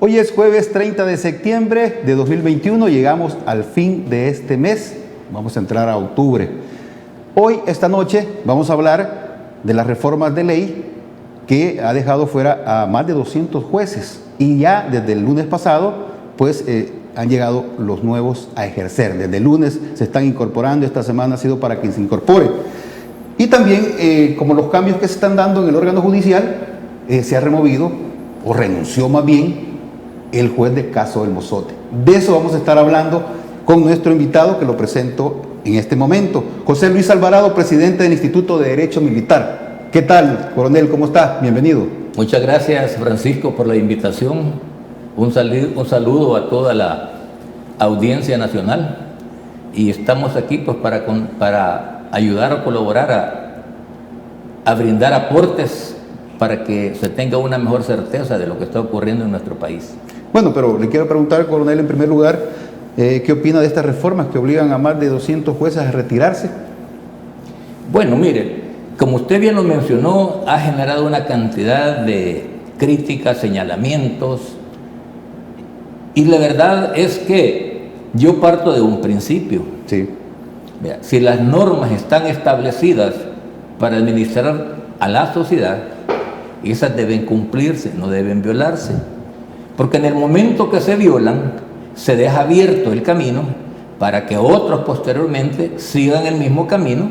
Hoy es jueves 30 de septiembre de 2021, llegamos al fin de este mes, vamos a entrar a octubre. Hoy, esta noche, vamos a hablar de las reformas de ley que ha dejado fuera a más de 200 jueces y ya desde el lunes pasado, pues han llegado los nuevos a ejercer. Desde el lunes se están incorporando, esta semana ha sido para que se incorpore. Y también, como los cambios que se están dando en el órgano judicial, se ha removido, o renunció más bien, el juez del caso del Mozote. De eso vamos a estar hablando con nuestro invitado, que lo presento en este momento. José Luis Alvarado, presidente del Instituto de Derecho Militar. ¿Qué tal, coronel? ¿Cómo está? Bienvenido. Muchas gracias, Francisco, por la invitación. Un saludo a toda la audiencia nacional. Y estamos aquí pues, para ayudar o colaborar a brindar aportes para que se tenga una mejor certeza de lo que está ocurriendo en nuestro país. Bueno, pero le quiero preguntar, coronel, en primer lugar, ¿qué opina de estas reformas que obligan a más de 200 jueces a retirarse? Bueno, mire, como usted bien lo mencionó, ha generado una cantidad de críticas, señalamientos, y la verdad es que yo parto de un principio. Sí. Mira, si las normas están establecidas para administrar a la sociedad, esas deben cumplirse, no deben violarse. Porque en el momento que se violan, se deja abierto el camino para que otros posteriormente sigan el mismo camino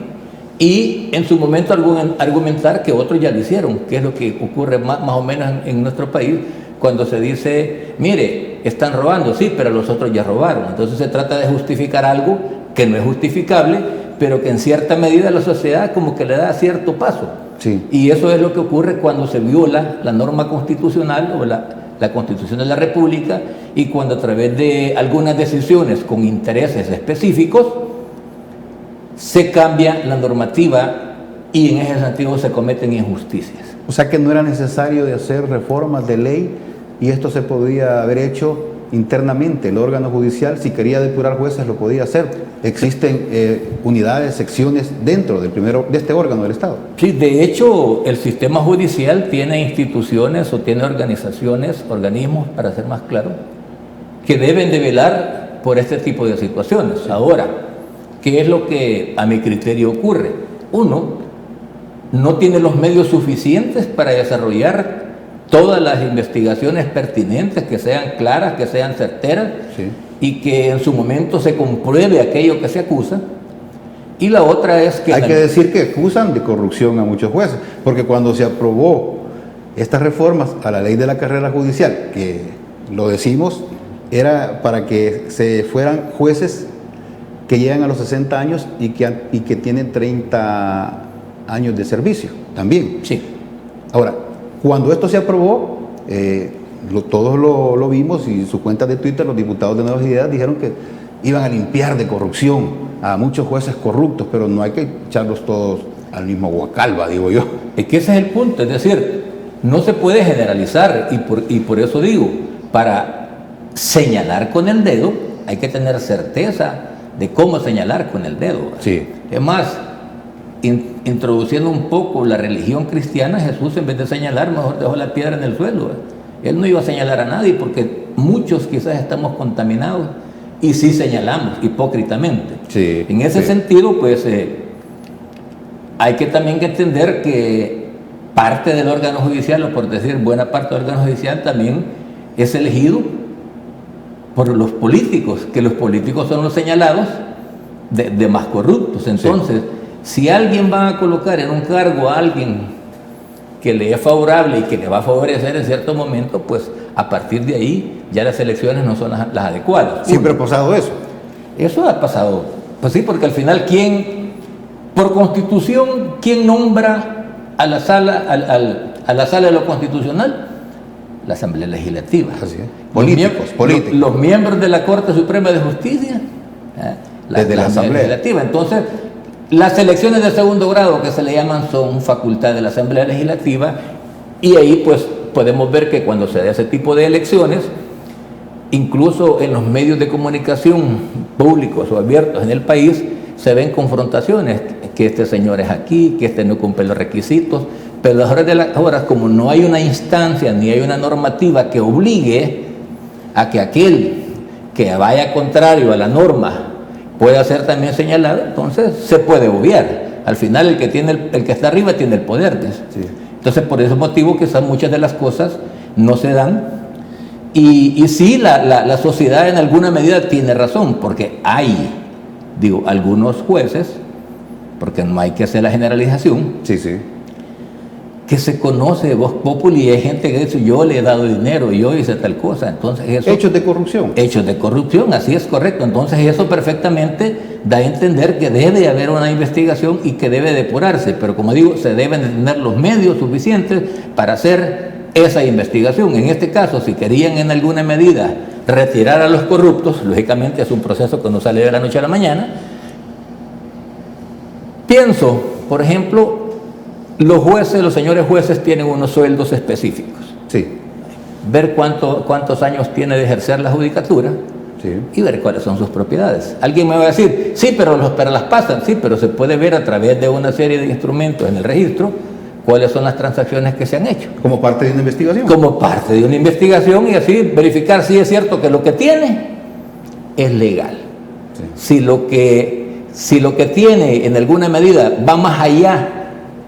y en su momento argumentar que otros ya lo hicieron, que es lo que ocurre más o menos en nuestro país, cuando se dice, mire, están robando, sí, pero los otros ya robaron. Entonces se trata de justificar algo que no es justificable, pero que en cierta medida la sociedad como que le da cierto paso. Sí. Y eso es lo que ocurre cuando se viola la norma constitucional o la Constitución de la República, y cuando a través de algunas decisiones con intereses específicos se cambia la normativa y en ese sentido se cometen injusticias. O sea que no era necesario de hacer reformas de ley y esto se podía haber hecho internamente. El órgano judicial, si quería depurar jueces, lo podía hacer. Existen unidades, secciones dentro de este órgano del Estado. Sí, de hecho, el sistema judicial tiene instituciones o tiene organizaciones, organismos, para ser más claro, que deben de velar por este tipo de situaciones. Sí. Ahora, ¿qué es lo que a mi criterio ocurre? Uno, no tiene los medios suficientes para desarrollar todas las investigaciones pertinentes, que sean claras, que sean certeras, sí, y que en su momento se compruebe aquello que se acusa. Y la otra es que... Hay que decir que acusan de corrupción a muchos jueces, porque cuando se aprobó estas reformas a la ley de la carrera judicial, que lo decimos, era para que se fueran jueces que llegan a los 60 años y que tienen 30 años de servicio también. Sí. Ahora, cuando esto se aprobó, todos lo vimos, y en su cuenta de Twitter los diputados de Nuevas Ideas dijeron que iban a limpiar de corrupción a muchos jueces corruptos, pero no hay que echarlos todos al mismo guacalba, digo yo. Es que ese es el punto, es decir, no se puede generalizar, y por eso digo, para señalar con el dedo hay que tener certeza de cómo señalar con el dedo. Sí. Es más, introduciendo un poco la religión cristiana, Jesús, en vez de señalar, mejor dejó la piedra en el suelo. Él no iba a señalar a nadie, porque muchos quizás estamos contaminados y sí señalamos hipócritamente. Sí, en ese sentido, pues hay que también entender que parte del órgano judicial, o por decir buena parte del órgano judicial, también es elegido por los políticos, que los políticos son los señalados de más corruptos. Entonces, si alguien va a colocar en un cargo a alguien que le es favorable y que le va a favorecer en cierto momento, pues a partir de ahí ya las elecciones no son las adecuadas. Siempre ha pasado eso. Eso ha pasado. Pues sí, porque al final, por constitución, ¿quién nombra a la sala, a la sala de lo constitucional? La Asamblea Legislativa. Así es. Políticos. Los miembros de la Corte Suprema de Justicia, desde la Asamblea Legislativa. Entonces, las elecciones de segundo grado, que se le llaman, son facultad de la Asamblea Legislativa, y ahí pues podemos ver que cuando se da ese tipo de elecciones, incluso en los medios de comunicación públicos o abiertos en el país, se ven confrontaciones, que este señor es aquí, que este no cumple los requisitos, pero a las horas de las horas, como no hay una instancia ni hay una normativa que obligue a que aquel que vaya contrario a la norma pueda ser también señalado, entonces se puede obviar. Al final el que está arriba tiene el poder. Sí. Entonces por ese motivo quizás muchas de las cosas no se dan. Y sí, la sociedad en alguna medida tiene razón, porque hay, algunos jueces, porque no hay que hacer la generalización, Sí, sí. que se conoce de voz populi, y hay gente que dice, yo le he dado dinero, yo hice tal cosa. Entonces eso, Hechos de corrupción. hechos de corrupción, así es correcto. Entonces eso perfectamente da a entender que debe haber una investigación y que debe depurarse, pero como digo, se deben de tener los medios suficientes para hacer esa investigación. En este caso, si querían en alguna medida retirar a los corruptos, lógicamente es un proceso que no sale de la noche a la mañana. Pienso, por ejemplo, los señores jueces tienen unos sueldos específicos. Sí. Ver cuántos años tiene de ejercer la judicatura, Sí. y ver cuáles son sus propiedades. Alguien me va a decir, sí, pero las pasan, sí, pero se puede ver a través de una serie de instrumentos en el registro cuáles son las transacciones que se han hecho. Como parte de una investigación. Como parte de una investigación, y así verificar si es cierto que lo que tiene es legal. Sí. Si lo que tiene en alguna medida va más allá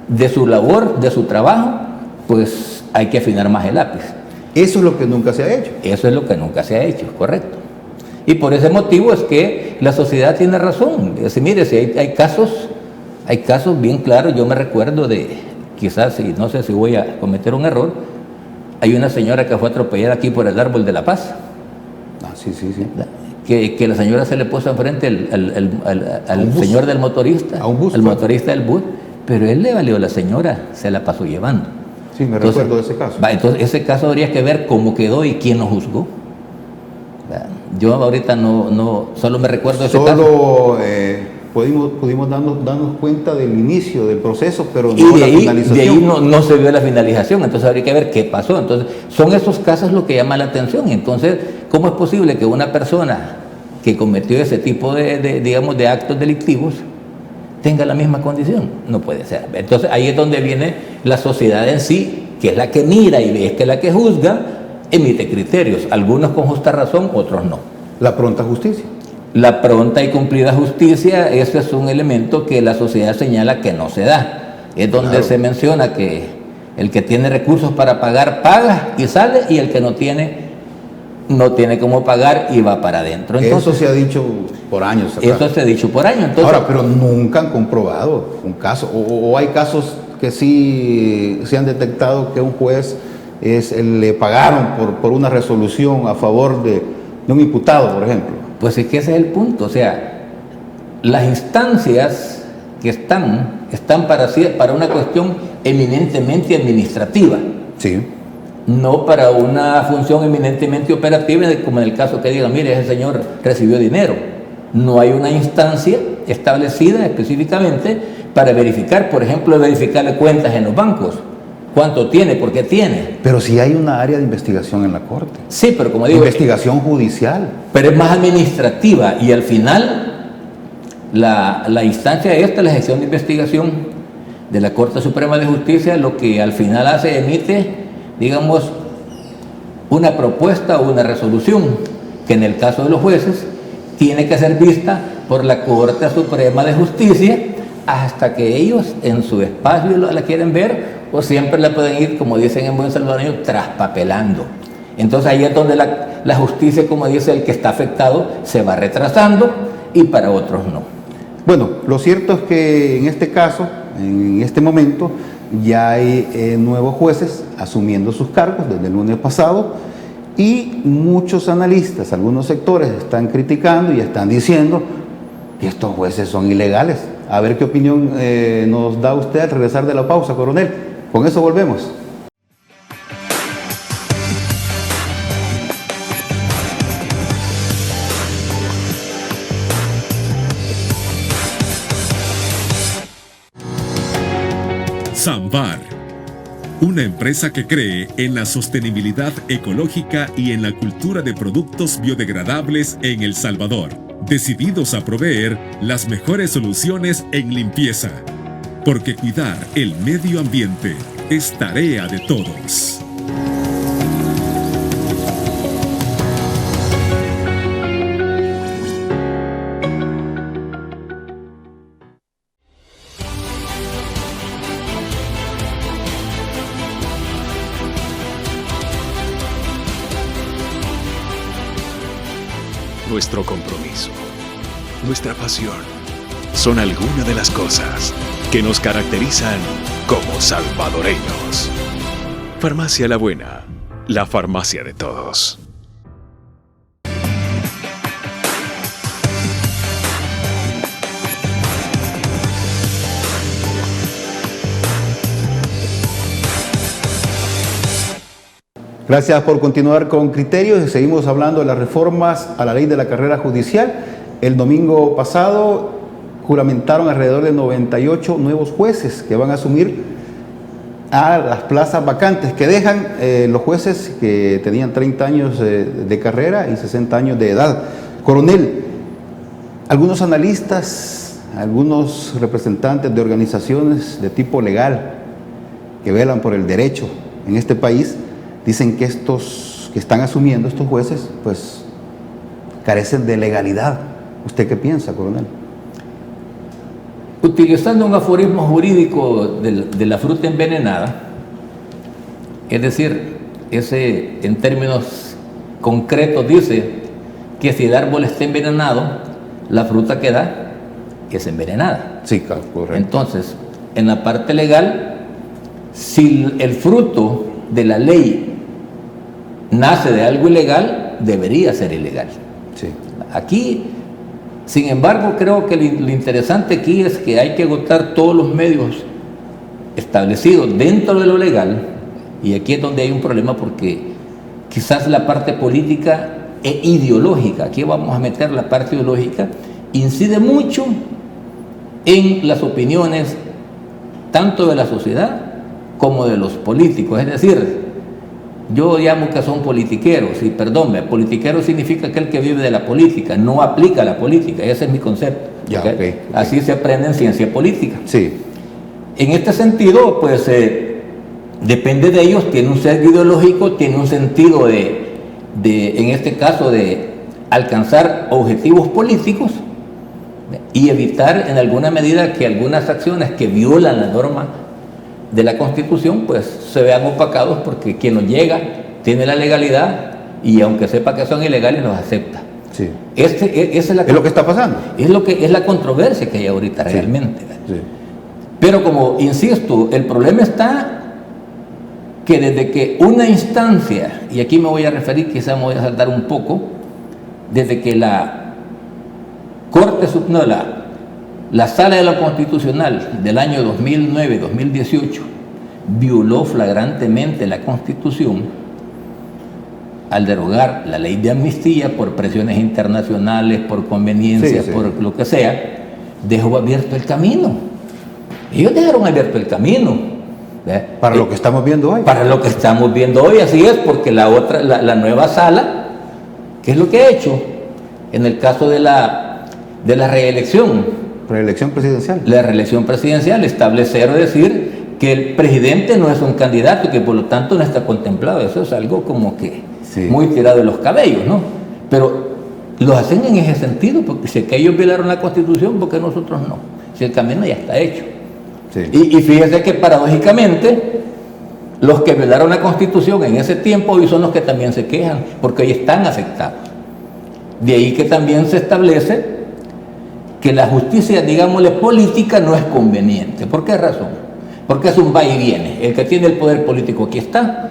de su labor, de su trabajo, pues hay que afinar más el lápiz. Eso es lo que nunca se ha hecho. Eso es lo que nunca se ha hecho, correcto. Y por ese motivo es que la sociedad tiene razón. Es decir, mire, si hay casos bien claros. Yo me recuerdo quizás, no sé si voy a cometer un error, hay una señora que fue atropellada aquí por el Árbol de la Paz. Ah, sí, sí, sí. Que la señora se le puso enfrente al señor del motorista, A un bus, al motorista del bus, pero él le valió, la señora se la pasó llevando. Sí, me recuerdo de ese caso. Entonces ese caso habría que ver cómo quedó y quién lo juzgó. Yo ahorita no solo me recuerdo ese caso. Solo pudimos darnos cuenta del inicio del proceso, pero Y no de la ahí finalización. no se vio la finalización, entonces habría que ver qué pasó. Entonces, son esos casos lo que llama la atención. Entonces, ¿cómo es posible que una persona que cometió ese tipo de actos delictivos tenga la misma condición? No puede ser. Entonces, ahí es donde viene la sociedad en sí, que es la que mira y es que la que juzga, emite criterios, algunos con justa razón, otros no. La pronta justicia. La pronta y cumplida justicia, ese es un elemento que la sociedad señala que no se da. Es donde Claro. se menciona que el que tiene recursos para pagar, paga y sale, y el que no tiene cómo pagar y va para adentro. Entonces, eso se ha dicho por años. eso se ha dicho por años. Entonces, Ahora, pero nunca han comprobado un caso, o hay casos que sí se han detectado que un juez le pagaron por una resolución a favor de un imputado, por ejemplo. pues es que ese es el punto. O sea, las instancias que están para una cuestión eminentemente administrativa. Sí. No para una función eminentemente operativa, como en el caso que diga, mire, ese señor recibió dinero. No hay una instancia establecida específicamente para verificar, por ejemplo, verificarle cuentas en los bancos. ¿Cuánto tiene? ¿Por qué tiene? Pero sí hay una área de investigación en la Corte. Sí, pero como digo, Investigación judicial. pero es más administrativa, y al final la instancia esta, la sección de investigación de la Corte Suprema de Justicia, lo que al final hace, emite, digamos, una propuesta o una resolución que en el caso de los jueces tiene que ser vista por la Corte Suprema de Justicia hasta que ellos en su espacio la quieren ver, o siempre la pueden ir, como dicen en buen salvadoreño, traspapelando. Entonces ahí es donde la justicia, como dice el que está afectado, se va retrasando, y para otros no. Bueno, lo cierto es que en este caso, en este momento, ya hay nuevos jueces asumiendo sus cargos desde el lunes pasado, y muchos analistas, algunos sectores están criticando y están diciendo que estos jueces son ilegales. A ver qué opinión nos da usted al regresar de la pausa, coronel. Con eso volvemos. Samvar, una empresa que cree en la sostenibilidad ecológica y en la cultura de productos biodegradables en El Salvador, decididos a proveer las mejores soluciones en limpieza, porque cuidar el medio ambiente es tarea de todos. nuestro compromiso, nuestra pasión, son algunas de las cosas que nos caracterizan como salvadoreños. Farmacia La Buena, la farmacia de todos. Gracias por continuar con Criterios y seguimos hablando de las reformas a la ley de la carrera judicial. El domingo pasado juramentaron alrededor de 98 nuevos jueces que van a asumir a las plazas vacantes que dejan los jueces que tenían 30 años de carrera y 60 años de edad. Coronel, algunos analistas, algunos representantes de organizaciones de tipo legal que velan por el derecho en este país dicen que estos que están asumiendo estos jueces, pues, carecen de legalidad. ¿Usted qué piensa, coronel? Utilizando un aforismo jurídico de la fruta envenenada, es decir, ese en términos concretos dice que si el árbol está envenenado, la fruta que da es envenenada. Sí, correcto. Entonces, en la parte legal, si el fruto de la ley nace de algo ilegal, debería ser ilegal. Sí. Aquí, sin embargo, creo que lo interesante aquí es que hay que agotar todos los medios establecidos dentro de lo legal, y aquí es donde hay un problema porque quizás la parte política e ideológica, aquí vamos a meter la parte ideológica, incide mucho en las opiniones tanto de la sociedad como de los políticos. Es decir, yo llamo que son politiqueros, y perdón, politiquero significa aquel que vive de la política, no aplica la política, ese es mi concepto. Ya, ¿Okay? Okay. Así se aprende en ciencia política. Sí. En este sentido, pues depende de ellos, tiene un sesgo ideológico, tiene un sentido en este caso, de alcanzar objetivos políticos y evitar en alguna medida que algunas acciones que violan la norma de la Constitución pues se vean opacados, porque quien los llega tiene la legalidad y aunque sepa que son ilegales los acepta. Sí. Es lo que está pasando. Es la controversia que hay ahorita, sí, realmente. Sí. Pero como insisto, el problema está que desde que una instancia, y aquí me voy a referir, quizá me voy a saltar un poco, desde que la Corte Suprema, la Sala de lo Constitucional del año 2009-2018 violó flagrantemente la Constitución al derogar la ley de amnistía por presiones internacionales, por conveniencia, sí, por lo que sea, dejó abierto el camino. Ellos dejaron abierto el camino. Para lo que estamos viendo hoy. Para lo que estamos viendo hoy, así es, porque la nueva sala, ¿qué es lo que ha hecho? En el caso de la reelección. Reelección presidencial. La reelección presidencial, establecer o decir que el presidente no es un candidato y que por lo tanto no está contemplado. Eso es algo como que sí, muy tirado de los cabellos, ¿no? Pero lo hacen en ese sentido, porque si que ellos violaron la Constitución, ¿por qué nosotros no? Si el camino ya está hecho. Sí. Y fíjese que paradójicamente los que violaron la Constitución en ese tiempo hoy son los que también se quejan, porque hoy están afectados. De ahí que también se establece que la justicia, digámosle, política no es conveniente. ¿Por qué razón? Porque es un va y viene. El que tiene el poder político aquí está,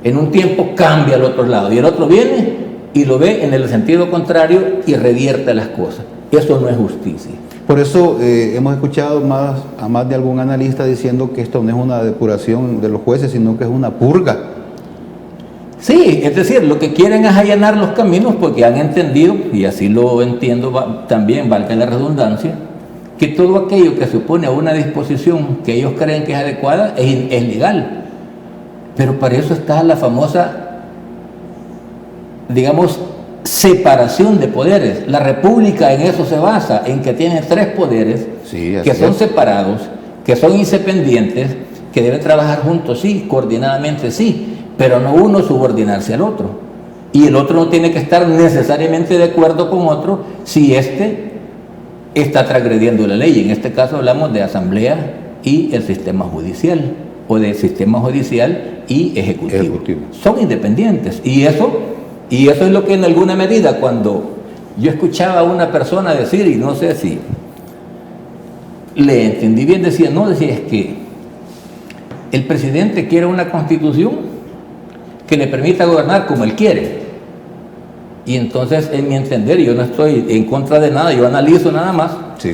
en un tiempo cambia al otro lado, y el otro viene y lo ve en el sentido contrario y revierte las cosas. Eso no es justicia. Por eso hemos escuchado a más de algún analista diciendo que esto no es una depuración de los jueces, sino que es una purga. Sí, es decir, lo que quieren es allanar los caminos, porque han entendido, y así lo entiendo también, valga la redundancia, que todo aquello que se opone a una disposición que ellos creen que es adecuada es legal. Pero para eso está la famosa, digamos, separación de poderes. La república en eso se basa, en que tiene 3 poderes, sí, que son separados, que son independientes, que deben trabajar juntos, sí, coordinadamente, sí, pero no uno subordinarse al otro. Y el otro no tiene que estar necesariamente de acuerdo con otro si éste está transgrediendo la ley. En este caso hablamos de asamblea y el sistema judicial, o del sistema judicial y ejecutivo. Son independientes. Y eso es lo que en alguna medida, cuando Yo escuchaba a una persona decir, y no sé si le entendí bien, decía, es que el presidente quiere una constitución que le permita gobernar como él quiere. Y entonces, en mi entender, yo no estoy en contra de nada, yo analizo nada más. Sí.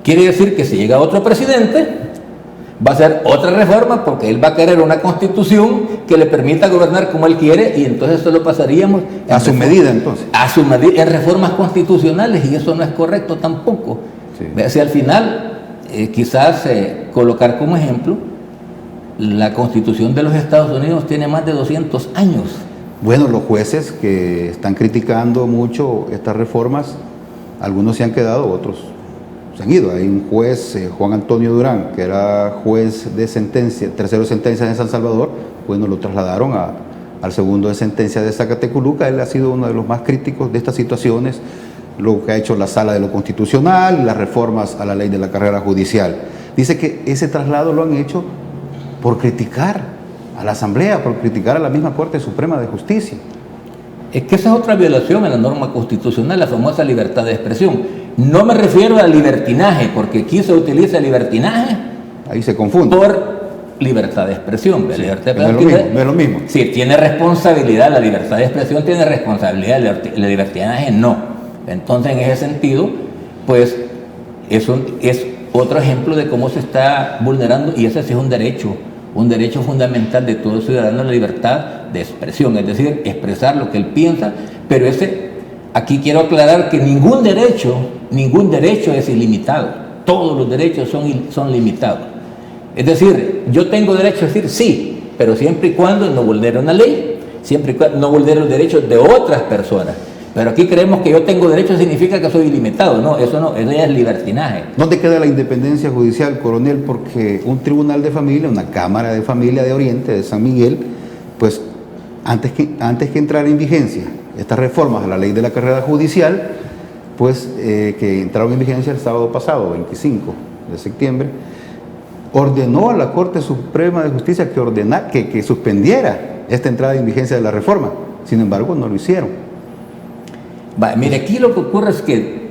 Quiere decir que si llega otro presidente, va a hacer otra reforma porque él va a querer una constitución que le permita gobernar como él quiere, y entonces eso lo pasaríamos a su medida, entonces. A su medida, en reformas constitucionales, y eso no es correcto tampoco. Sí. Si al final, quizás colocar como ejemplo, la Constitución de los Estados Unidos tiene más de 200 años. Bueno, los jueces que están criticando mucho estas reformas, algunos se han quedado, otros se han ido. Hay un juez, Juan Antonio Durán, que era juez de sentencia, tercero de sentencia en San Salvador, bueno, lo trasladaron al segundo de sentencia de Zacatecoluca. Él ha sido uno de los más críticos de estas situaciones, lo que ha hecho la Sala de lo Constitucional y las reformas a la ley de la carrera judicial. Dice que ese traslado lo han hecho por criticar a la Asamblea, por criticar a la misma Corte Suprema de Justicia. Es que esa es otra violación a la norma constitucional, la famosa libertad de expresión. No me refiero al libertinaje, porque aquí se utiliza el libertinaje. Ahí se confunde. Por libertad de expresión. Sí, libertad de expresión no es lo mismo. Sí, tiene responsabilidad, la libertad de expresión tiene responsabilidad, el libertinaje no. Entonces, en ese sentido, pues, es otro ejemplo de cómo se está vulnerando, y ese sí es un derecho fundamental de todo ciudadano, la libertad de expresión, es decir, expresar lo que él piensa, pero aquí quiero aclarar que ningún derecho es ilimitado, todos los derechos son limitados. Es decir, yo tengo derecho a decir sí, pero siempre y cuando no vulnere una ley, siempre y cuando no vulnere los derechos de otras personas. Pero aquí creemos que yo tengo derecho significa que soy ilimitado. No, eso ya es libertinaje. ¿Dónde queda la independencia judicial, coronel? Porque un tribunal de familia, una cámara de familia de Oriente, de San Miguel, pues antes que entrar en vigencia estas reformas a la ley de la carrera judicial, pues que entraron en vigencia el sábado pasado, 25 de septiembre, ordenó a la Corte Suprema de Justicia que suspendiera esta entrada en vigencia de la reforma. Sin embargo, no lo hicieron. Mire, aquí lo que ocurre es que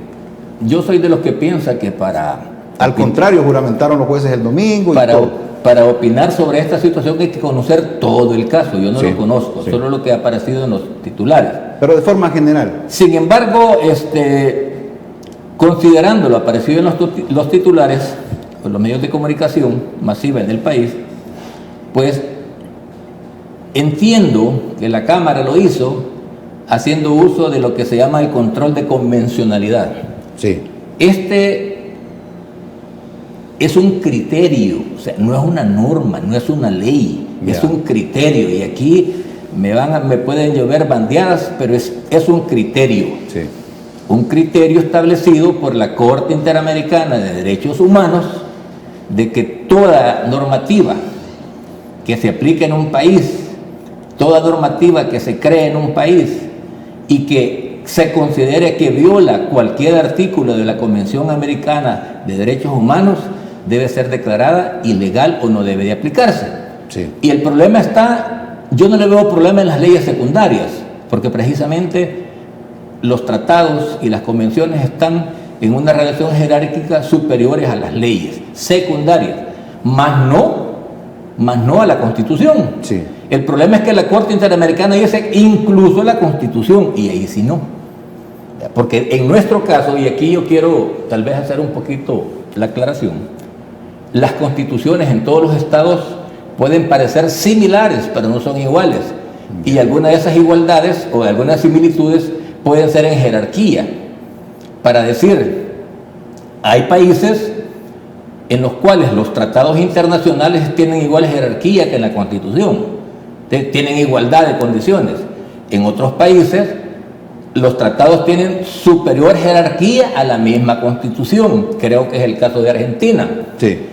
yo soy de los que piensa que al contrario, juramentaron los jueces el domingo. Para opinar sobre esta situación hay que conocer todo el caso. Yo no lo conozco, solo lo que ha aparecido en los titulares. Pero de forma general. Sin embargo, considerando lo aparecido en los titulares, por los medios de comunicación masiva en el país, pues entiendo que la Cámara lo hizo haciendo uso de lo que se llama el control de convencionalidad. Sí. Es un criterio, o sea, no es una norma, no es una ley, es un criterio. Y aquí me pueden llover bandeadas, pero es un criterio. Sí. Un criterio establecido por la Corte Interamericana de Derechos Humanos, de que toda normativa que se aplique en un país, toda normativa que se cree en un país y que se considere que viola cualquier artículo de la Convención Americana de Derechos Humanos, debe ser declarada ilegal o no debe de aplicarse. Sí. Y el problema yo no le veo problema en las leyes secundarias, porque precisamente los tratados y las convenciones están en una relación jerárquica superiores a las leyes secundarias, más no a la Constitución. Sí. El problema es que la Corte Interamericana dice incluso la Constitución, y ahí sí no. Porque en nuestro caso, y aquí yo quiero tal vez hacer un poquito la aclaración, las constituciones en todos los estados pueden parecer similares, pero no son iguales. Y algunas de esas igualdades o algunas similitudes pueden ser en jerarquía. Para decir, hay países en los cuales los tratados internacionales tienen igual jerarquía que en la Constitución, tienen igualdad de condiciones. En otros países, los tratados tienen superior jerarquía a la misma Constitución. Creo que es el caso de Argentina. Sí.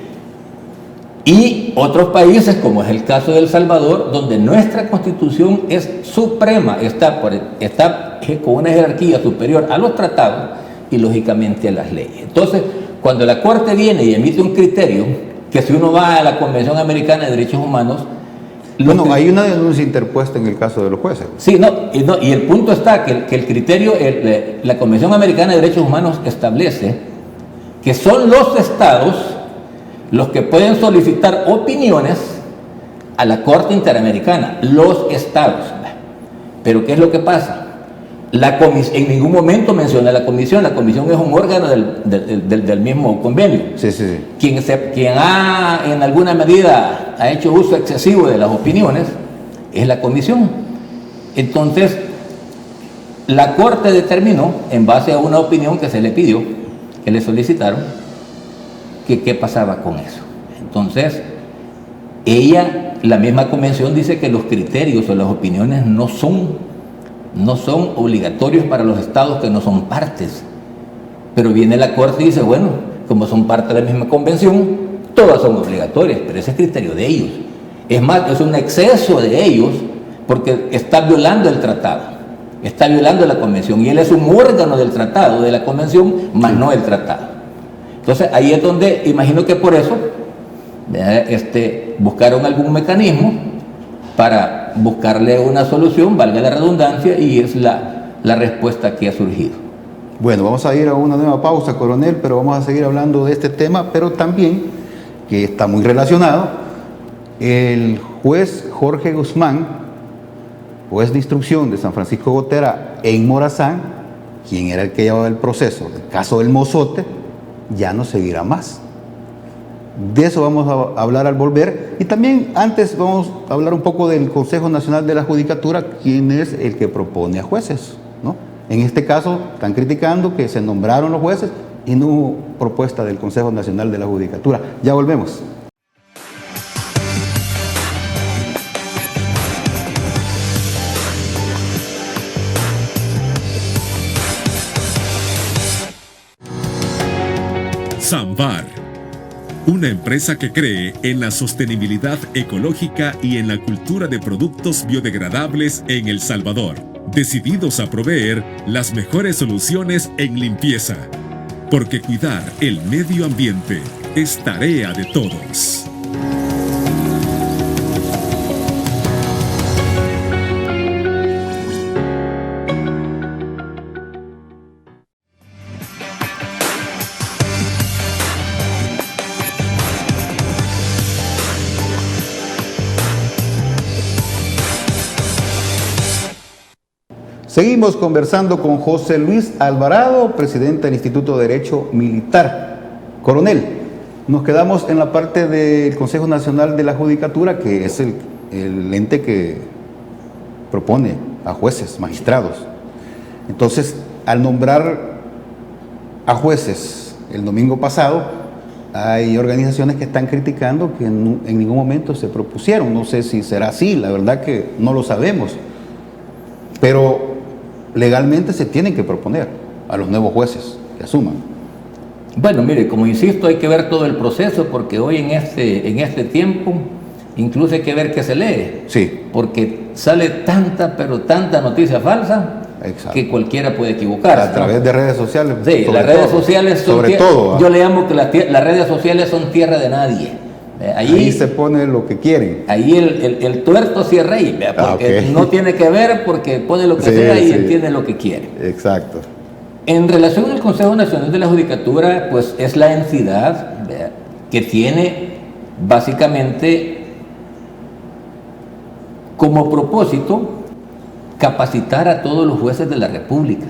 Y otros países, como es el caso de El Salvador, donde nuestra Constitución es suprema, está con una jerarquía superior a los tratados y lógicamente a las leyes. Entonces, cuando la Corte viene y emite un criterio, que si uno va a la Convención Americana de Derechos Humanos, Bueno, hay una denuncia interpuesta en el caso de los jueces. Sí, y el punto está que el criterio, la Convención Americana de Derechos Humanos establece que son los estados los que pueden solicitar opiniones a la Corte Interamericana, los estados. Pero ¿qué es lo que pasa? En ningún momento menciona la comisión es un órgano del mismo convenio. Sí, sí, sí. Quien ha en alguna medida ha hecho uso excesivo de las opiniones es la comisión. Entonces, la Corte determinó, en base a una opinión que se le pidió, que le solicitaron, que qué pasaba con eso. Entonces, la misma convención dice que los criterios o las opiniones no son obligatorios para los estados que no son partes. Pero viene la Corte y dice, bueno, como son parte de la misma convención, todas son obligatorias, pero ese es criterio de ellos. Es más, es un exceso de ellos porque está violando el tratado, está violando la convención, y él es un órgano del tratado, de la convención, más no el tratado. Entonces ahí es donde, imagino que por eso buscaron algún mecanismo para buscarle una solución, valga la redundancia, y es la respuesta que ha surgido. Bueno, vamos a ir a una nueva pausa, coronel, pero vamos a seguir hablando de este tema, pero también, que está muy relacionado, el juez Jorge Guzmán, juez de instrucción de San Francisco Gotera en Morazán, quien era el que llevaba el proceso del caso del Mozote, ya no seguirá más. De eso vamos a hablar al volver, y también antes vamos a hablar un poco del Consejo Nacional de la Judicatura, quien es el que propone a jueces, ¿no? En este caso están criticando que se nombraron los jueces y no hubo propuesta del Consejo Nacional de la Judicatura. Ya volvemos. Samvar, una empresa que cree en la sostenibilidad ecológica y en la cultura de productos biodegradables en El Salvador, decididos a proveer las mejores soluciones en limpieza, porque cuidar el medio ambiente es tarea de todos. Seguimos conversando con José Luis Alvarado, presidente del Instituto de Derecho Militar. Coronel, nos quedamos en la parte del Consejo Nacional de la Judicatura, que es el ente que propone a jueces, magistrados. Entonces, al nombrar a jueces el domingo pasado, hay organizaciones que están criticando que en ningún momento se propusieron. No sé si será así, la verdad que no lo sabemos. Pero legalmente se tienen que proponer a los nuevos jueces que asuman. Bueno, mire, como insisto, hay que ver todo el proceso, porque hoy en este tiempo incluso hay que ver qué se lee. Sí. Porque sale tanta, pero tanta noticia falsa. Exacto. Que cualquiera puede equivocarse. A través de redes sociales. Sí, las redes sociales son yo le llamo que las redes sociales son tierra de nadie. Ahí se pone lo que quieren. Ahí el tuerto sí es rey, porque no tiene que ver, porque pone lo que sea y entiende lo que quiere. Exacto. En relación al Consejo Nacional de la Judicatura, pues es la entidad que tiene básicamente como propósito capacitar a todos los jueces de la República,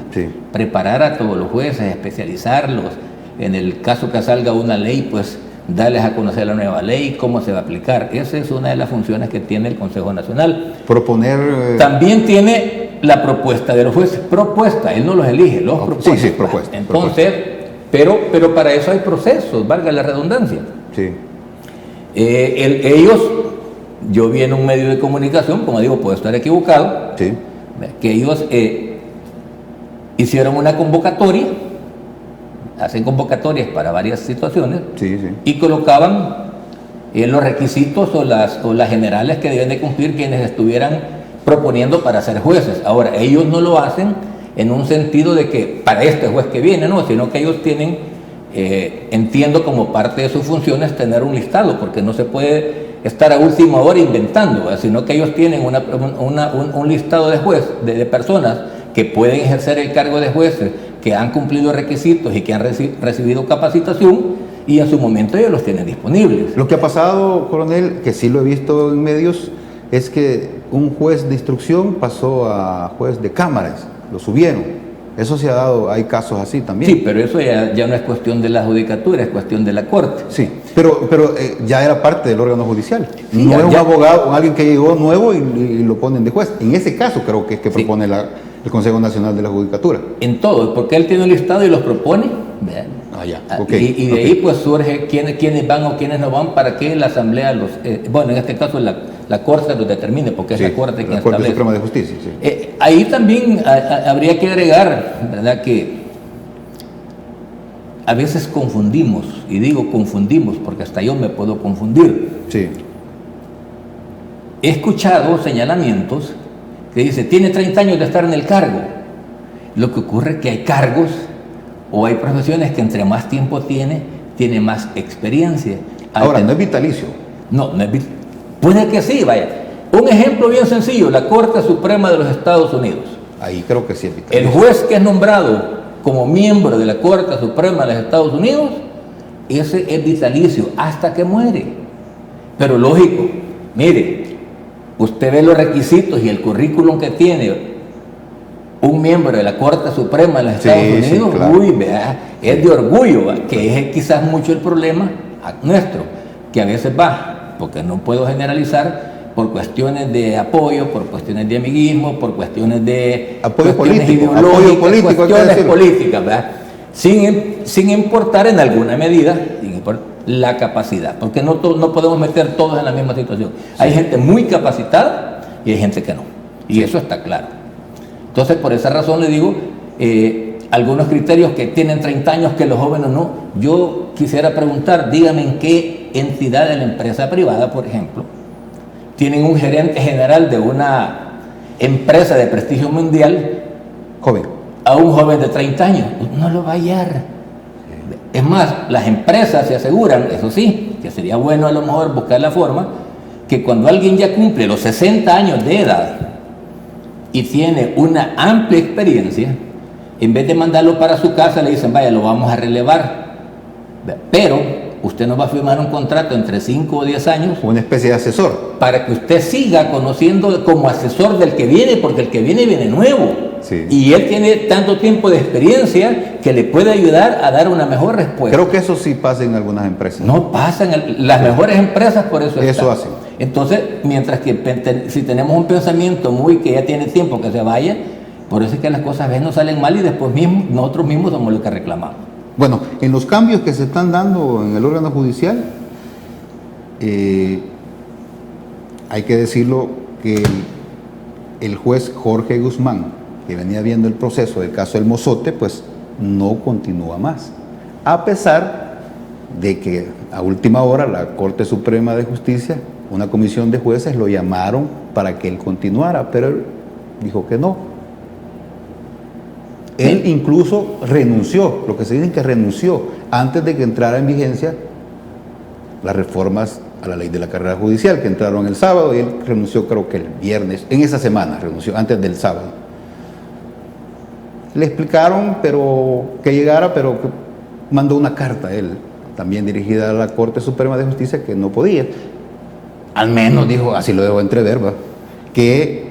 preparar a todos los jueces, especializarlos. En el caso que salga una ley, pues darles a conocer la nueva ley, cómo se va a aplicar. Esa es una de las funciones que tiene el Consejo Nacional. Proponer... También tiene la propuesta de los jueces. Propuesta, él no los elige, los propone. Sí, propuesta. Entonces, pero para eso hay procesos, valga la redundancia. Sí. Ellos, yo vi en un medio de comunicación, como digo, puedo estar equivocado, sí, que ellos hicieron una convocatoria, hacen convocatorias para varias situaciones, y colocaban los requisitos o las generales que deben de cumplir quienes estuvieran proponiendo para ser jueces. Ahora, ellos no lo hacen en un sentido de que para este juez que viene, no, sino que ellos tienen entiendo como parte de sus funciones tener un listado, porque no se puede estar a última hora inventando, ¿verdad? Sino que ellos tienen un listado de personas que pueden ejercer el cargo de jueces, que han cumplido requisitos y que han recibido capacitación, y en su momento ellos los tienen disponibles. Lo que ha pasado, coronel, que sí lo he visto en medios, es que un juez de instrucción pasó a juez de cámaras, lo subieron. Eso se ha dado, hay casos así también. Sí, pero eso ya no es cuestión de la judicatura, es cuestión de la corte. Sí, pero ya era parte del órgano judicial. Sí, no es un ya, abogado, alguien que llegó nuevo y lo ponen de juez. En ese caso creo que es que propone el Consejo Nacional de la Judicatura. En todo, porque él tiene un listado y los propone. Vean. Ya. Y de ahí pues surge quiénes van o quiénes no van para que la Asamblea los... bueno, en este caso la Corte los determine, porque es la Corte quien establece. La Corte Suprema de Justicia, sí. Ahí también habría que agregar, ¿verdad?, que a veces confundimos, y digo confundimos porque hasta yo me puedo confundir. Sí. He escuchado señalamientos que dice, tiene 30 años de estar en el cargo. Lo que ocurre es que hay cargos o hay profesiones que entre más tiempo tiene más experiencia. Ahora, no es vitalicio. No es vitalicio. Puede que sí, vaya. Un ejemplo bien sencillo, la Corte Suprema de los Estados Unidos. Ahí creo que sí es vitalicio. El juez que es nombrado como miembro de la Corte Suprema de los Estados Unidos, ese es vitalicio hasta que muere. Pero lógico, mire, usted ve los requisitos y el currículum que tiene un miembro de la Corte Suprema de los Estados Unidos, claro. Uy, vea, es de orgullo, ¿va? Que es quizás mucho el problema nuestro, que a veces va, porque no puedo generalizar, por cuestiones de apoyo, por cuestiones de amiguismo, por cuestiones de apoyo cuestiones político, ideológicas, cuestiones políticas, ¿verdad? Sin importar en alguna medida la capacidad, porque no podemos meter todos en la misma situación. Sí. Hay gente muy capacitada y hay gente que no, y eso está claro. Entonces, por esa razón le digo, algunos criterios que tienen 30 años que los jóvenes no. Yo quisiera preguntar, dígame en qué entidad de la empresa privada, por ejemplo, tienen un gerente general de una empresa de prestigio mundial joven, a un joven de 30 años. No lo va a hallar. Es más, las empresas se aseguran, eso sí, que sería bueno a lo mejor buscar la forma, que cuando alguien ya cumple los 60 años de edad y tiene una amplia experiencia, en vez de mandarlo para su casa, le dicen, vaya, lo vamos a relevar, pero usted nos va a firmar un contrato entre 5 o 10 años. Una especie de asesor. Para que usted siga conociendo como asesor del que viene, porque el que viene nuevo. Sí. Y él tiene tanto tiempo de experiencia que le puede ayudar a dar una mejor respuesta. Creo que eso sí pasa en algunas empresas. No pasa en las mejores empresas, por eso eso hacen. Entonces, mientras que si tenemos un pensamiento que ya tiene tiempo que se vaya, por eso es que las cosas a veces nos salen mal y después nosotros mismos somos los que reclamamos. Bueno, en los cambios que se están dando en el órgano judicial, hay que decirlo que el juez Jorge Guzmán, que venía viendo el proceso del caso del Mozote, pues no continúa más. A pesar de que a última hora la Corte Suprema de Justicia, una comisión de jueces lo llamaron para que él continuara, pero él dijo que no. Él incluso renunció, lo que se dice que renunció, antes de que entrara en vigencia las reformas a la ley de la carrera judicial, que entraron el sábado, y él renunció creo que el viernes, en esa semana renunció, antes del sábado. Le explicaron que llegara, pero que mandó una carta a él, también dirigida a la Corte Suprema de Justicia, que no podía. Al menos dijo, así lo dejó entrever, ¿verdad?, que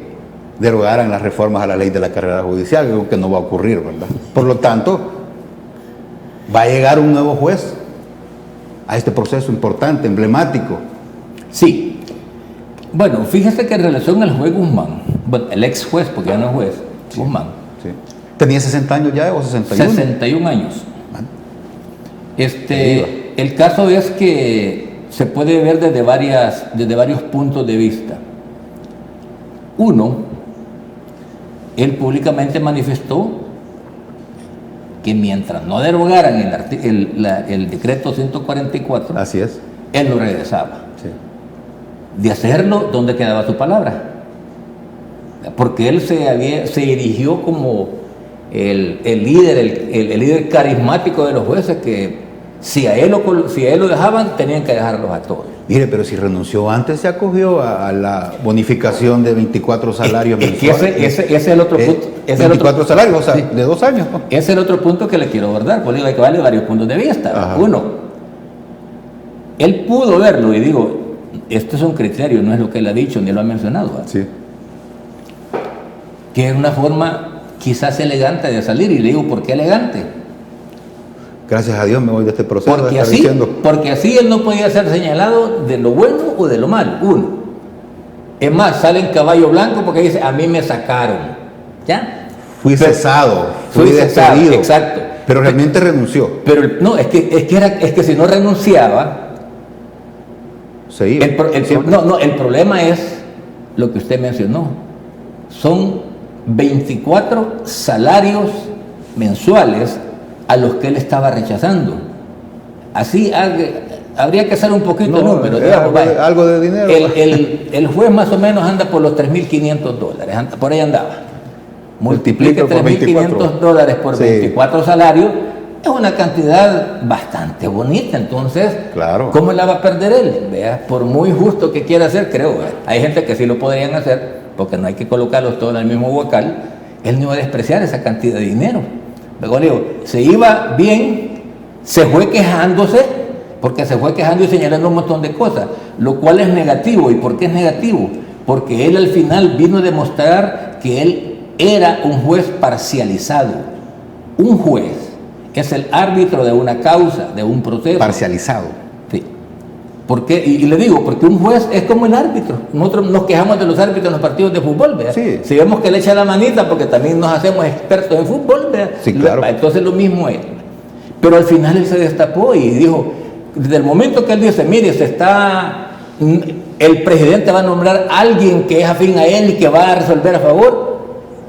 derogaran las reformas a la ley de la carrera judicial, algo que no va a ocurrir, ¿verdad? Por lo tanto, va a llegar un nuevo juez a este proceso importante, emblemático. Sí. Bueno, fíjese que en relación al juez Guzmán, el ex juez, porque ya no es juez, sí, Guzmán. Sí. ¿Tenía 60 años ya o 61? 61 años. El caso es que se puede ver desde varios puntos de vista. Uno, él públicamente manifestó que mientras no derogaran el decreto 144, así es, él lo regresaba. Sí. De hacerlo, ¿dónde quedaba su palabra? Porque él se erigió como el líder carismático de los jueces, que Si a él lo dejaban, tenían que dejarlos a todos. Mire, pero si renunció antes, se acogió a la bonificación de 24 salarios mensuales. Ese es el otro punto. 24 salarios, o sea, sí, de 2 años. ¿No? Ese es el otro punto que le quiero abordar, porque hay que darle varios puntos de vista. Ajá. Uno, él pudo verlo, y digo, esto es un criterio, no es lo que él ha dicho ni lo ha mencionado, ¿verdad? Sí. Que es una forma quizás elegante de salir, y le digo, ¿por qué elegante? Gracias a Dios me voy de este proceso. Porque así él no podía ser señalado de lo bueno o de lo malo, uno. Es más, sale en caballo blanco porque dice, a mí me sacaron, ¿ya? Fui cesado, fui despedido. Exacto. Pero realmente renunció. Pero no, es que si no renunciaba, se iba. el problema es lo que usted mencionó. Son 24 salarios mensuales a los que él estaba rechazando. Así habría que hacer un poquito de número. Digamos, algo de dinero. El juez más o menos anda por los $3.500, por ahí andaba. Multiplique $3.500 por sí, 24 salarios, es una cantidad bastante bonita. Entonces, claro, ¿cómo la va a perder él? ¿Vea? Por muy justo que quiera hacer, creo, hay gente que sí lo podrían hacer, porque no hay que colocarlos todos en el mismo huacal. Él no iba a despreciar esa cantidad de dinero. Luego digo, se iba bien, se fue quejándose, porque se fue quejando y señalando un montón de cosas, lo cual es negativo. ¿Y por qué es negativo? Porque él al final vino a demostrar que él era un juez parcializado. Un juez es el árbitro de una causa, de un proceso. Parcializado. Sí. ¿Por qué? Y le digo, porque un juez es como el árbitro. Nosotros nos quejamos de los árbitros en los partidos de fútbol, ¿verdad? Sí. Si vemos que le echa la manita, porque también nos hacemos expertos en fútbol, ¿verdad? Sí, claro. Entonces lo mismo es. Pero al final él se destapó y dijo, desde el momento que él dice, mire, el presidente va a nombrar a alguien que es afín a él y que va a resolver a favor,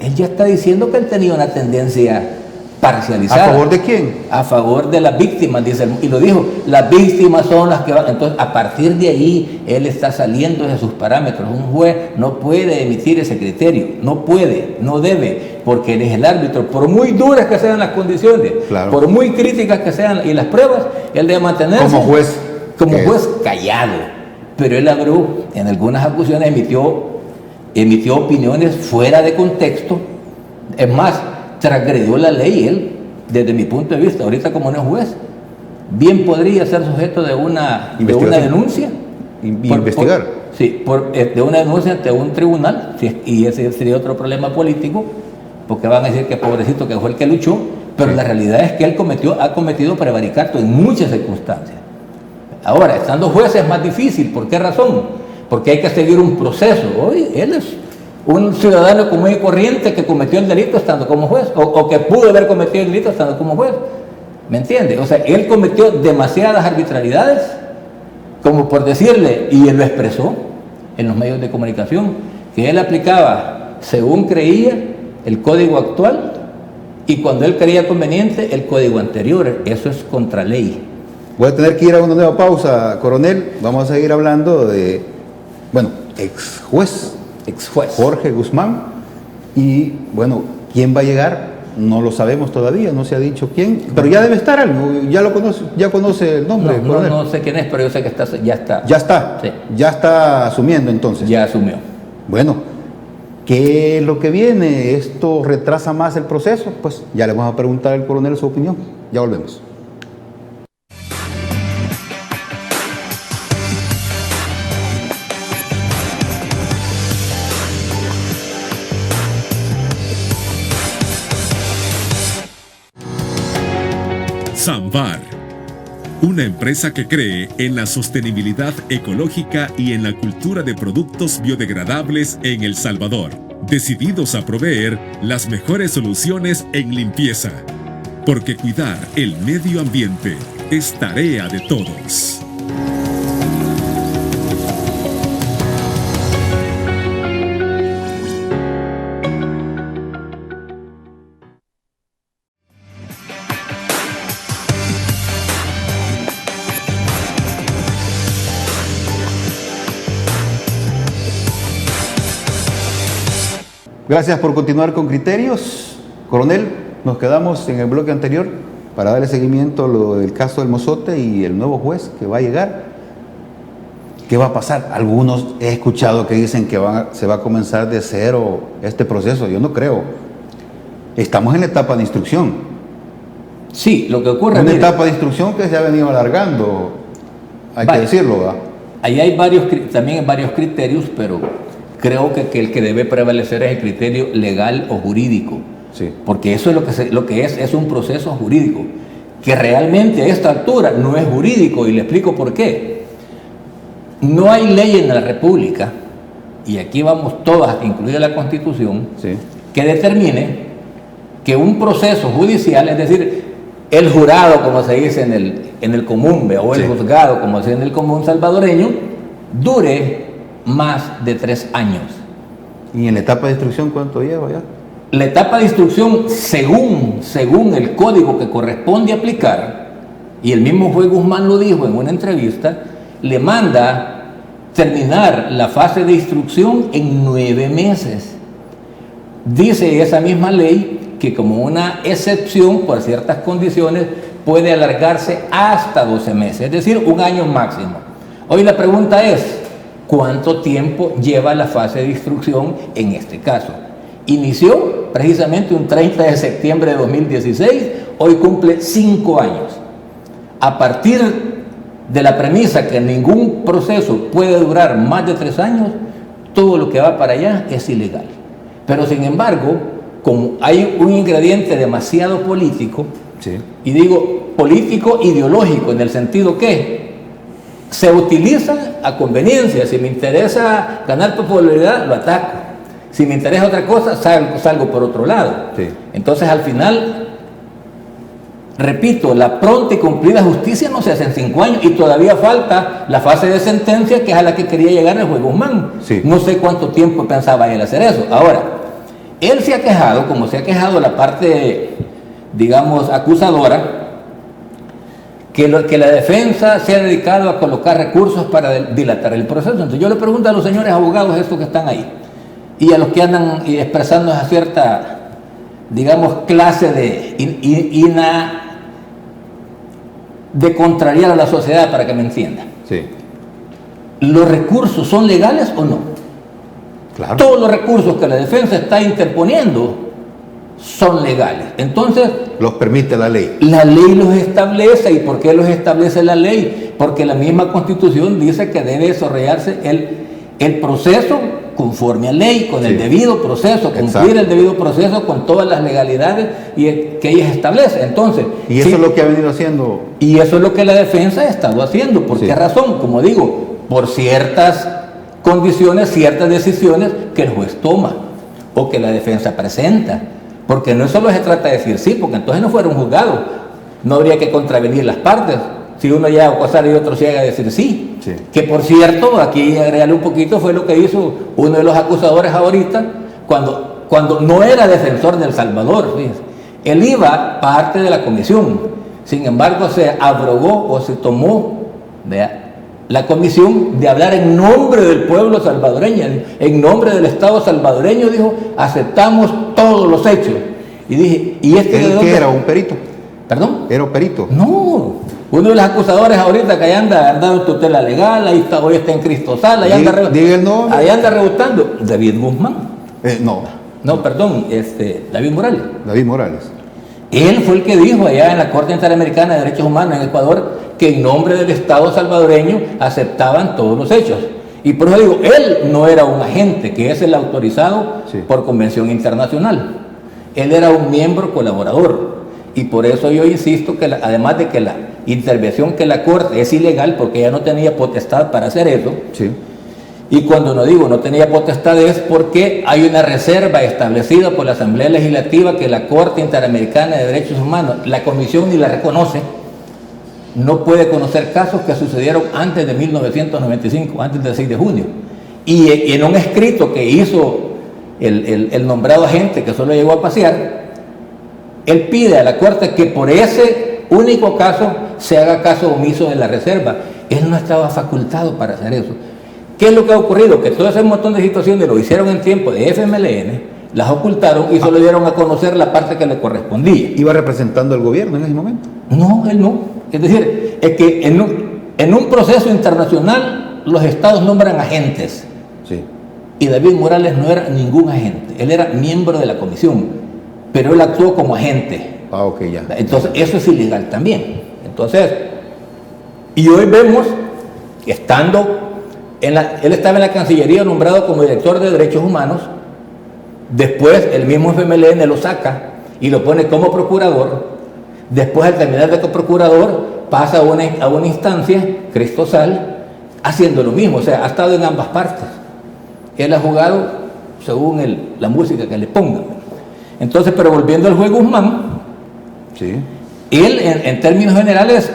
él ya está diciendo que él tenía una tendencia parcializada. ¿A favor de quién? A favor de las víctimas, dice él, y lo dijo, las víctimas son las que van. Entonces, a partir de ahí, él está saliendo de sus parámetros. Un juez no puede emitir ese criterio, no puede, no debe, porque él es el árbitro. Por muy duras que sean las condiciones, claro, por muy críticas que sean y las pruebas, él debe mantenerse como juez callado. Pero él habló, en algunas acusaciones emitió opiniones fuera de contexto. Es más, transgredió la ley él, desde mi punto de vista. Ahorita, como no es juez, bien podría ser sujeto de una denuncia. Investigar. De una denuncia ante un tribunal, y ese sería otro problema político, porque van a decir que pobrecito que fue el que luchó, pero la realidad es que él ha cometido prevaricato en muchas circunstancias. Ahora, estando juez es más difícil. ¿Por qué razón? Porque hay que seguir un proceso. Hoy él es un ciudadano común y corriente que cometió el delito estando como juez, o que pudo haber cometido el delito estando como juez. ¿Me entiende? O sea, él cometió demasiadas arbitrariedades, como por decirle, y él lo expresó en los medios de comunicación, que él aplicaba, según creía, el código actual, y cuando él creía conveniente, el código anterior. Eso es contra ley. Voy a tener que ir a una nueva pausa, coronel. Vamos a seguir hablando de, ex juez Jorge Guzmán. Y bueno, ¿quién va a llegar? No lo sabemos todavía, no se ha dicho quién, pero ya debe estar algo, ya conoce el nombre. No sé quién es, pero yo sé que ya está. Ya está, sí. Ya está asumiendo entonces. Ya asumió. Bueno, ¿qué es lo que viene? ¿Esto retrasa más el proceso? Pues ya le vamos a preguntar al coronel su opinión. Ya volvemos. Samvar, una empresa que cree en la sostenibilidad ecológica y en la cultura de productos biodegradables en El Salvador, decididos a proveer las mejores soluciones en limpieza, porque cuidar el medio ambiente es tarea de todos. Gracias por continuar con Criterios. Coronel, nos quedamos en el bloque anterior para darle seguimiento a lo del caso del Mozote y el nuevo juez que va a llegar. ¿Qué va a pasar? Algunos he escuchado que dicen que se va a comenzar de cero este proceso. Yo no creo. Estamos en la etapa de instrucción. Sí, lo que ocurre... Una etapa de instrucción que se ha venido alargando, hay que decirlo, ¿verdad? Ahí hay también varios criterios, pero creo que el que debe prevalecer es el criterio legal o jurídico. Sí. Porque eso es lo que es un proceso jurídico, que realmente a esta altura no es jurídico, y le explico por qué. No hay ley en la República, y aquí vamos todas, incluida la Constitución, Sí. que determine que un proceso judicial, es decir, el jurado, como se dice en el común, o el Sí. juzgado, como se dice en el común salvadoreño, dure más de 3 años. ¿Y en la etapa de instrucción cuánto lleva ya? La etapa de instrucción, según el código que corresponde aplicar, y el mismo juez Guzmán lo dijo en una entrevista, le manda terminar la fase de instrucción en 9 meses. Dice esa misma ley que como una excepción por ciertas condiciones puede alargarse hasta 12 meses, es decir, 1 año máximo. Hoy la pregunta es, ¿cuánto tiempo lleva la fase de instrucción en este caso? Inició precisamente un 30 de septiembre de 2016, hoy cumple 5 años. A partir de la premisa que ningún proceso puede durar más de 3 años, todo lo que va para allá es ilegal. Pero sin embargo, como hay un ingrediente demasiado político, Sí. y digo político ideológico, en el sentido que se utiliza a conveniencia. Si me interesa ganar popularidad, lo ataco. Si me interesa otra cosa, salgo por otro lado. Sí. Entonces, al final, repito, la pronta y cumplida justicia no se hace en 5 años, y todavía falta la fase de sentencia, que es a la que quería llegar el juez Guzmán. Sí. No sé cuánto tiempo pensaba él hacer eso. Ahora, él se ha quejado, como se ha quejado la parte, digamos, acusadora, que la defensa se ha dedicado a colocar recursos para dilatar el proceso. Entonces yo le pregunto a los señores abogados estos que están ahí, y a los que andan expresando esa cierta, digamos, clase de contrariar a la sociedad, para que me entiendan. Sí. ¿Los recursos son legales o no? Claro. Todos los recursos que la defensa está interponiendo son legales. Entonces, Los permite la ley. la ley los establece. ¿Y por qué los establece la ley? Porque la misma Constitución dice que debe desarrollarse el proceso conforme a ley, con el Sí. debido proceso, cumplir Exacto. el debido proceso con todas las legalidades que ellas establecen. Entonces, Y eso sí, es lo que ha venido haciendo. y eso es lo que la defensa ha estado haciendo. ¿Por Sí. qué razón? Como digo, por ciertas condiciones, ciertas decisiones que el juez toma o que la defensa presenta. Porque no solo se trata de decir sí, porque entonces no fuera un juzgado. No habría que contravenir las partes. Si uno llega a acusar y otro llega a decir sí. Sí. Que por cierto, aquí agregarle un poquito, fue lo que hizo uno de los acusadores ahorita, cuando no era defensor de El Salvador. Fíjense. Él iba parte de la comisión. Sin embargo, se abrogó o se tomó la comisión de hablar en nombre del pueblo salvadoreño, en nombre del Estado salvadoreño. Dijo, aceptamos todos los hechos. Y dije, ¿y este de ¿Él dónde? qué era? ¿Un perito? ¿Perdón? ¿Era un perito? No, uno de los acusadores ahorita que ahí anda en tutela legal, hoy está en Cristosal, ahí anda, Diga el nombre. ahí anda rebotando. David Guzmán. No, Perdón, David Morales. David Morales. Él fue el que dijo allá en la Corte Interamericana de Derechos Humanos en Ecuador que en nombre del Estado salvadoreño aceptaban todos los hechos. Y por eso digo, él no era un agente, que es el autorizado Sí. por convención internacional. Él era un miembro colaborador. Y por eso yo insisto que además de que la intervención que la Corte es ilegal, porque ella no tenía potestad para hacer eso, Sí. y cuando no digo no tenía potestad es porque hay una reserva establecida por la Asamblea Legislativa que la Corte Interamericana de Derechos Humanos, la Comisión ni la reconoce, no puede conocer casos que sucedieron antes de 1995, antes del 6 de junio. Y en un escrito que hizo el nombrado agente, que solo llegó a pasear, él pide a la Corte que por ese único caso se haga caso omiso de la reserva. Él no estaba facultado para hacer eso. ¿Qué es lo que ha ocurrido? Que todo ese montón de situaciones lo hicieron en tiempo de FMLN, las ocultaron y solo dieron a conocer la parte que le correspondía. ¿Iba representando al gobierno en ese momento? No, él no. Es decir, es que en un proceso internacional los estados nombran agentes. Sí. Y David Morales no era ningún agente. Él era miembro de la comisión, pero él actuó como agente. Ah, ok, ya. Entonces, eso es ilegal también. Entonces, y hoy vemos que él estaba en la Cancillería nombrado como director de Derechos Humanos. Después, el mismo FMLN lo saca y lo pone como procurador. Después, al terminar de procurador, pasa a una instancia cristosal haciendo lo mismo. O sea, ha estado en ambas partes. Él ha jugado según la música que le pongan. Entonces, pero volviendo al juez Guzmán, Sí. él en términos generales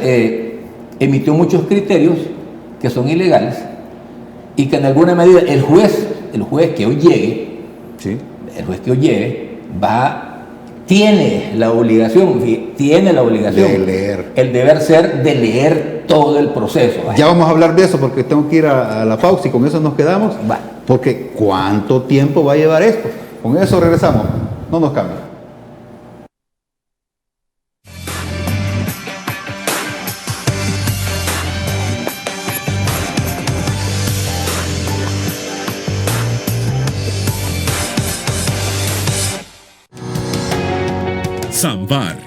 emitió muchos criterios que son ilegales y que en alguna medida el juez que hoy llegue, Sí. el juez que hoy llegue tiene la obligación De leer. el deber ser de leer todo el proceso. Ya vamos a hablar de eso porque tengo que ir a la pausa y con eso nos quedamos. Vale. Porque ¿cuánto tiempo va a llevar esto? Con eso regresamos. No nos cambien. Samvar,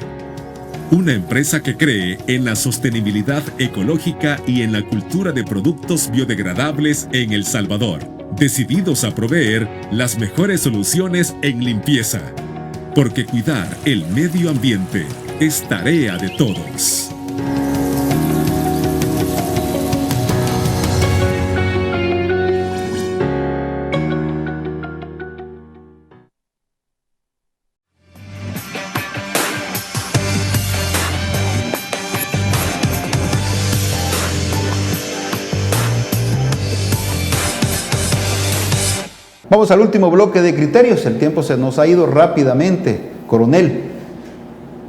una empresa que cree en la sostenibilidad ecológica y en la cultura de productos biodegradables en El Salvador, decididos a proveer las mejores soluciones en limpieza, porque cuidar el medio ambiente es tarea de todos. Vamos al último bloque de criterios. El tiempo se nos ha ido rápidamente. Coronel,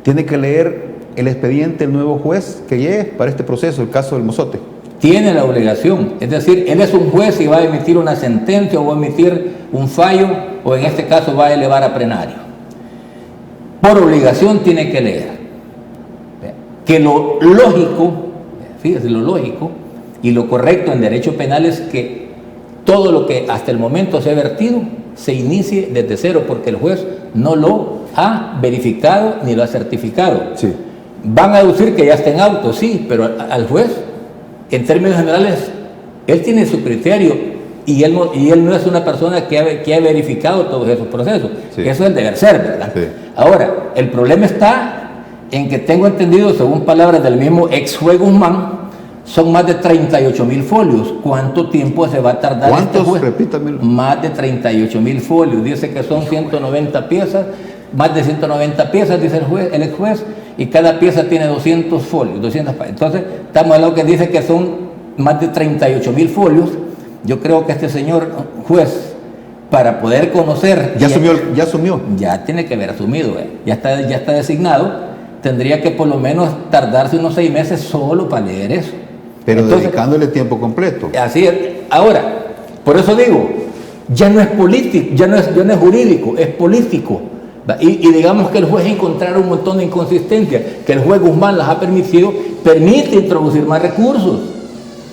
tiene que leer el expediente el nuevo juez que llegue para este proceso, el caso del Mozote. Tiene la obligación, es decir, él es un juez y va a emitir una sentencia o va a emitir un fallo o en este caso va a elevar a plenario. Por obligación tiene que leer. Que lo lógico, fíjese, lo lógico y lo correcto en derecho penal es que todo lo que hasta el momento se ha vertido se inicie desde cero porque el juez no lo ha verificado ni lo ha certificado. Sí. Van a decir que ya está en auto, sí, pero al juez, en términos generales, él tiene su criterio y él no es una persona que ha verificado todos esos procesos. Sí. Eso es el deber ser, ¿verdad? Sí. Ahora, el problema está en que tengo entendido, según palabras del mismo ex juez Guzmán, son más de 38,000 folios. ¿Cuánto tiempo se va a tardar este juez? Repítamelo. Más de 38,000 folios. Dice que son 190 piezas, más de 190 piezas, dice el ex juez, y cada pieza tiene 200 folios, 200 páginas. Entonces, estamos hablando que dice que son más de 38,000 folios. Yo creo que este señor juez, para poder conocer... Ya asumió. Ya tiene que haber asumido, ya está designado. Tendría que por lo menos tardarse unos 6 meses solo para leer eso. Pero entonces, dedicándole tiempo completo. Así es. Ahora, por eso digo, ya no es político, ya no es jurídico, es político. Y digamos que el juez encontrara un montón de inconsistencias, que el juez Guzmán las ha permite introducir más recursos.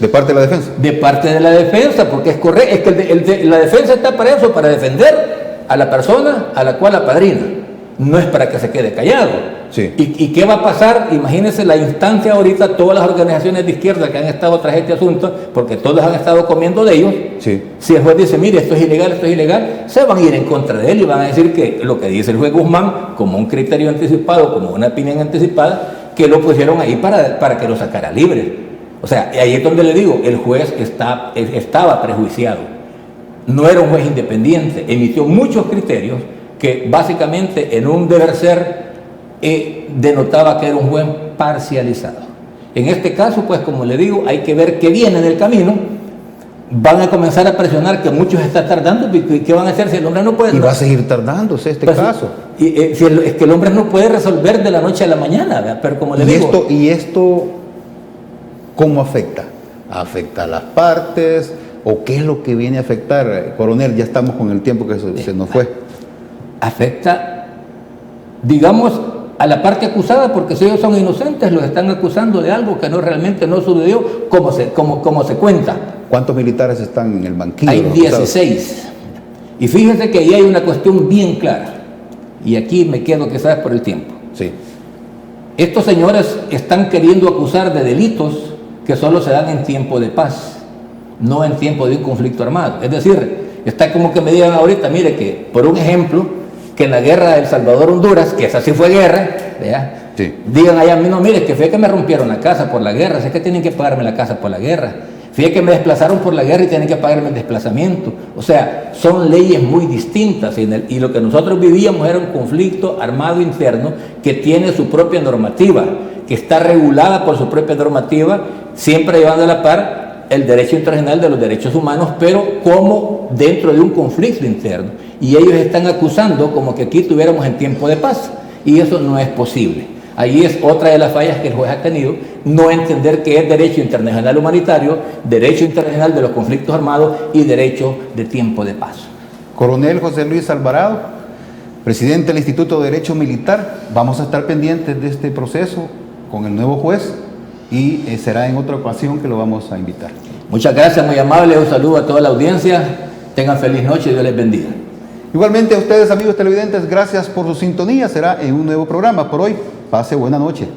¿De parte de la defensa? De parte de la defensa, porque es correcto, es que la defensa está para eso, para defender a la persona a la cual apadrina. No es para que se quede callado. Sí. ¿Y qué va a pasar? Imagínense la instancia ahorita, todas las organizaciones de izquierda que han estado tras este asunto, porque todas han estado comiendo de ellos. Sí. Si el juez dice, mire, esto es ilegal, se van a ir en contra de él y van a decir que lo que dice el juez Guzmán, como un criterio anticipado, como una opinión anticipada, que lo pusieron ahí para que lo sacara libre. O sea, ahí es donde le digo, el juez estaba prejuiciado. No era un juez independiente, emitió muchos criterios que básicamente en un deber ser denotaba que era un juez parcializado. En este caso, pues como le digo, hay que ver qué viene en el camino. Van a comenzar a presionar que muchos están tardando. ¿Qué van a hacer si el hombre no puede? Y va a seguir tardándose este caso. Es que el hombre no puede resolver de la noche a la mañana, ¿verdad? Pero como le digo... ¿Y esto cómo afecta? ¿Afecta a las partes? ¿O qué es lo que viene a afectar? Coronel, ya estamos con el tiempo que se nos fue. afecta, digamos, a la parte acusada, porque si ellos son inocentes, los están acusando de algo que no realmente no sucedió como se cuenta. ¿Cuántos militares están en el banquillo? Hay 16. Y fíjense que ahí hay una cuestión bien clara. Y aquí me quedo quizás por el tiempo. Sí. Estos señores están queriendo acusar de delitos que solo se dan en tiempo de paz, no en tiempo de un conflicto armado. Es decir, está como que me digan ahorita, mire que, por un ejemplo, que en la guerra de El Salvador-Honduras, que esa sí fue guerra, ¿verdad? Sí. Digan allá, no, mire, que fue que me rompieron la casa por la guerra, sé que tienen que pagarme la casa por la guerra, fíjate que me desplazaron por la guerra y tienen que pagarme el desplazamiento. O sea, son leyes muy distintas y lo que nosotros vivíamos era un conflicto armado interno que tiene su propia normativa, que está regulada por su propia normativa, siempre llevando a la par el derecho internacional de los derechos humanos, pero como dentro de un conflicto interno. Y ellos están acusando como que aquí estuviéramos en tiempo de paz, y eso no es posible. Ahí es otra de las fallas que el juez ha tenido, no entender que es derecho internacional humanitario, derecho internacional de los conflictos armados y derecho de tiempo de paz. Coronel José Luis Alvarado, presidente del Instituto de Derecho Militar, vamos a estar pendientes de este proceso con el nuevo juez y será en otra ocasión que lo vamos a invitar. Muchas gracias, muy amable, un saludo a toda la audiencia, tengan feliz noche y Dios les bendiga. Igualmente a ustedes, amigos televidentes, gracias por su sintonía, será en un nuevo programa. Por hoy, pase buena noche.